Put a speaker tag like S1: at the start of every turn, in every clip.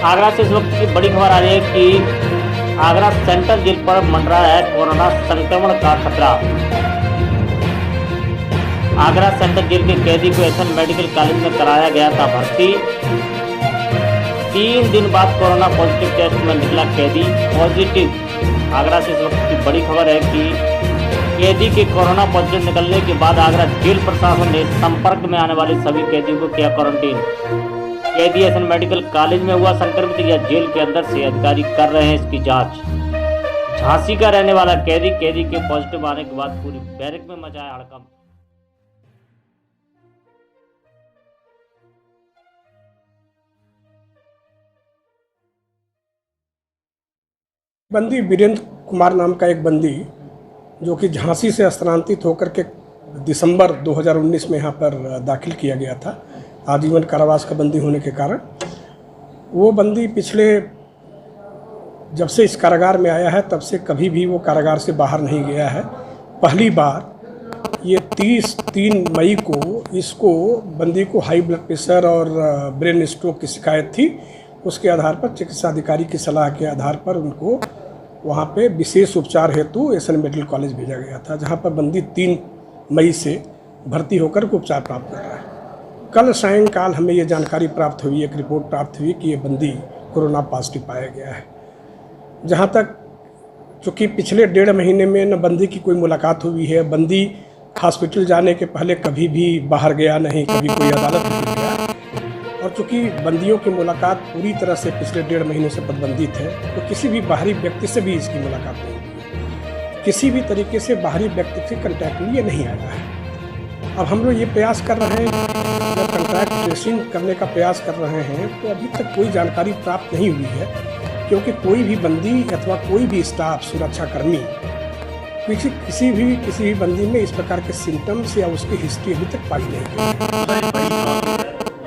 S1: आगरा से इस वक्त की बड़ी खबर आ रही है कि आगरा सेंट्रल जेल पर मंडरा है कोरोना संक्रमण का खतरा। आगरा सेंट्रल जेल के कैदी को एसएन मेडिकल कॉलेज में कराया गया था भर्ती। 3 दिन बाद कोरोना पॉजिटिव टेस्ट में निकला कैदी पॉजिटिव। आगरा से इस वक्त की बड़ी खबर है कि कैदी के कोरोना पॉजिटिव निकलने के बाद आगरा जेल प्रशासन ने संपर्क में आने वाले सभी कैदियों को किया क्वारंटीन। कैदी एसएन मेडिकल कॉलेज में हुआ संक्रमित या जेल के अंदर से अधिकारी कर रहे हैं इसकी जांच। झांसी का रहने वाला कैदी के पॉजिटिव आने के बाद पूरी बैरक में मचाया हड़कंप।
S2: बंदी वीरेंद्र कुमार नाम का एक बंदी जो कि झांसी से स्थानांतरित होकर के दिसंबर 2019 में यहाँ पर दाखिल किया गया था आजीवन कारावास का बंदी होने के कारण। वो बंदी पिछले जब से इस कारागार में आया है तब से कभी भी वो कारागार से बाहर नहीं गया है। पहली बार ये 3 मई को इसको बंदी को हाई ब्लड प्रेशर और ब्रेन स्ट्रोक की शिकायत थी। उसके आधार पर चिकित्सा अधिकारी की सलाह के आधार पर उनको वहाँ पे विशेष उपचार हेतु एसएन मेडिकल कॉलेज भेजा गया था, जहाँ पर बंदी 3 मई से भर्ती होकर उपचार प्राप्त कर रहा है। कल सायंकाल हमें ये जानकारी प्राप्त हुई, एक रिपोर्ट प्राप्त हुई कि ये बंदी कोरोना पॉजिटिव पाया गया है। जहाँ तक चूँकि पिछले 1.5 महीने में न बंदी की कोई मुलाकात हुई है, बंदी हॉस्पिटल जाने के पहले कभी भी बाहर गया नहीं, कभी कोई अदालत नहीं गया। और चूँकि बंदियों की मुलाकात पूरी तरह से पिछले 1.5 महीने से प्रतिबंधित है, तो किसी भी बाहरी व्यक्ति से भी इसकी मुलाकात नहीं हुई, किसी भी तरीके से बाहरी व्यक्ति से कंटैक्ट में ये नहीं आया है। अब हम लोग ये प्रयास कर रहे हैं, जब कंटैक्ट ट्रेसिंग करने का प्रयास कर रहे हैं, तो अभी तक कोई जानकारी प्राप्त नहीं हुई है, क्योंकि कोई भी बंदी अथवा कोई भी स्टाफ सुरक्षाकर्मी किसी भी बंदी में इस प्रकार के सिम्टम्स या उसकी हिस्ट्री अभी तक पाई नहीं गई।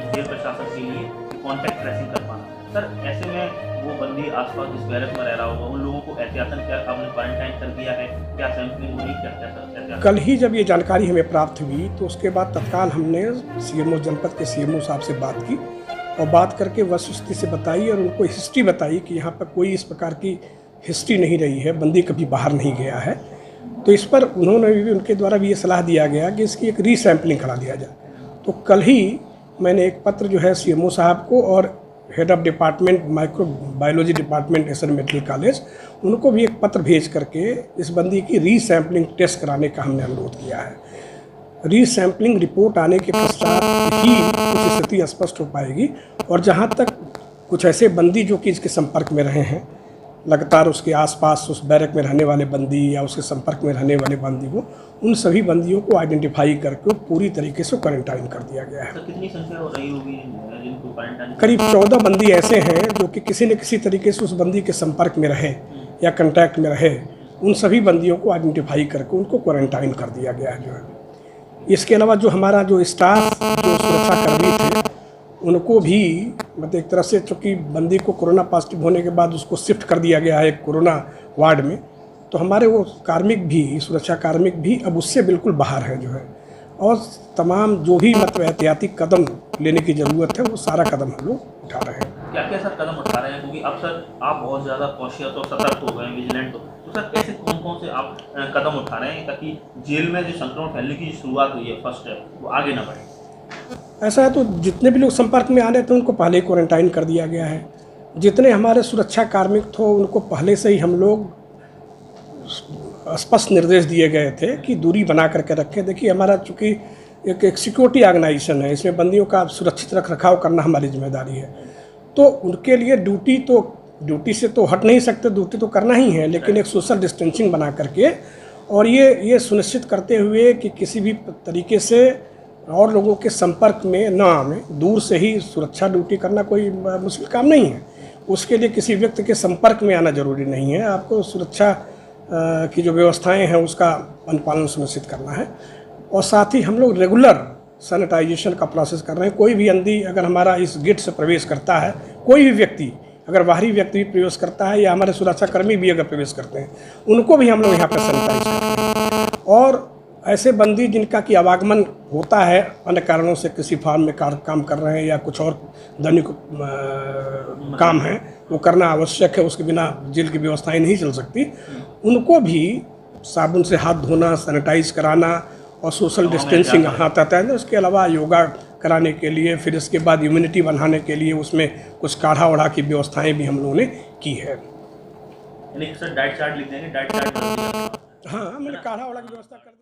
S1: जेल प्रशासन के लिए कॉन्टैक्ट ट्रेसिंग कर पाना। सर, ऐसे में वो बंदी आसपास जिस बैरक में रह रहा होगा उन लोगों को एहतियातन क्या आपने क्वारंटाइन कर दिया है, क्या सैंपलिंग हुई, क्या?
S2: कल ही जब ये जानकारी हमें प्राप्त हुई तो उसके बाद तत्काल हमने सीएमओ जनपद के सीएमओ साहब से बात की और बात करके वस्तुस्थिति से बताई और उनको हिस्ट्री बताई कि यहाँ पर कोई इस प्रकार की हिस्ट्री नहीं रही है, बंदी कभी बाहर नहीं गया है। तो इस पर उन्होंने भी, उनके द्वारा भी ये सलाह दिया गया कि इसकी एक रीसैम्पलिंग करा दिया जाए। तो कल ही मैंने एक पत्र जो है सीएमओ साहब को और head of department microbiology department SN medical college, उनको भी एक पत्र भेज करके इस बंदी की रीसैम्पलिंग टेस्ट कराने का हमने अनुरोध किया है। रीसैम्पलिंग रिपोर्ट आने के पश्चात ही कुछ स्थिति स्पष्ट हो पाएगी। और जहाँ तक कुछ ऐसे बंदी जो कि इसके संपर्क में रहे हैं, लगातार उसके आसपास उस बैरक में रहने वाले बंदी या उसके संपर्क में रहने वाले बंदी को, उन सभी बंदियों को आइडेंटिफाई करके पूरी तरीके से क्वारंटाइन कर दिया गया है।
S1: तो कितनी संख्या हो रही होगी जिनको क्वारंटाइन?
S2: करीब 14 बंदी ऐसे हैं जो कि किसी न किसी तरीके से उस बंदी के संपर्क में रहे या कंटैक्ट में रहे। उन सभी बंदियों को आइडेंटिफाई करके उनको क्वारंटाइन कर दिया गया है जो है। इसके अलावा जो हमारा जो स्टाफ जो सुरक्षाकर्मी थे उनको भी मतलब एक तरह से, चूँकि बंदी को कोरोना पॉजिटिव होने के बाद उसको शिफ्ट कर दिया गया है कोरोना वार्ड में, तो हमारे वो कार्मिक भी, सुरक्षा कार्मिक भी अब उससे बिल्कुल बाहर हैं जो है। और तमाम जो भी मतलब एहतियाती कदम लेने की ज़रूरत है वो सारा कदम हम लोग उठा रहे हैं।
S1: क्या क्या सर कदम उठा रहे हैं? क्योंकि अब सर आप बहुत ज़्यादा कॉशियस और सतर्क हो गए हैं, विजिलेंट हो, तो सर कैसे कौन से आप कदम उठा रहे हैं ताकि जेल में जो संक्रमण फैलने की शुरुआत हुई है फर्स्ट स्टेप, वो आगे ना बढ़े?
S2: ऐसा है तो जितने भी लोग संपर्क में आ रहे थे उनको पहले ही क्वारंटाइन कर दिया गया है। जितने हमारे सुरक्षा कार्मिक थे उनको पहले से ही हम लोग स्पष्ट निर्देश दिए गए थे कि दूरी बना करके रखें। देखिए, हमारा चूँकि एक सिक्योरिटी ऑर्गेनाइजेशन है, इसमें बंदियों का सुरक्षित रख रखाव करना हमारी जिम्मेदारी है। तो उनके लिए ड्यूटी से तो हट नहीं सकते, ड्यूटी तो करना ही है, लेकिन एक सोशल डिस्टेंसिंग बना करके और ये सुनिश्चित करते हुए कि किसी भी तरीके से और लोगों के संपर्क में ना आए। दूर से ही सुरक्षा ड्यूटी करना कोई मुश्किल काम नहीं है। उसके लिए किसी व्यक्ति के संपर्क में आना जरूरी नहीं है। आपको सुरक्षा की जो व्यवस्थाएं हैं उसका अनुपालन सुनिश्चित करना है। और साथ ही हम लोग रेगुलर सैनिटाइजेशन का प्रोसेस कर रहे हैं। कोई भी बंदी अगर हमारा इस गेट से प्रवेश करता है, कोई भी व्यक्ति अगर बाहरी व्यक्ति भी प्रवेश करता है या हमारे सुरक्षाकर्मी भी अगर प्रवेश करते हैं, उनको भी हम लोग यहाँ पर सैनिटाइज करते हैं। और ऐसे बंदी जिनका कि आवागमन होता है अन्य कारणों से, किसी फार्म में काम कर रहे हैं या कुछ और दैनिक काम है वो करना आवश्यक है, उसके बिना जेल की व्यवस्थाएं नहीं चल सकती, उनको भी साबुन से हाथ धोना, सैनिटाइज कराना और सोशल डिस्टेंसिंग हाथ आता है। उसके अलावा योगा कराने के लिए, फिर इसके बाद इम्यूनिटी बढ़ाने के लिए उसमें कुछ काढ़ा वढ़ा की व्यवस्थाएं भी हम लोगों ने की है।
S3: सर डाइट चार्ट लिख देंगे, डाइट चार्ट।
S2: हाँ, मैंने काढ़ा वढ़ा की व्यवस्था कर दी।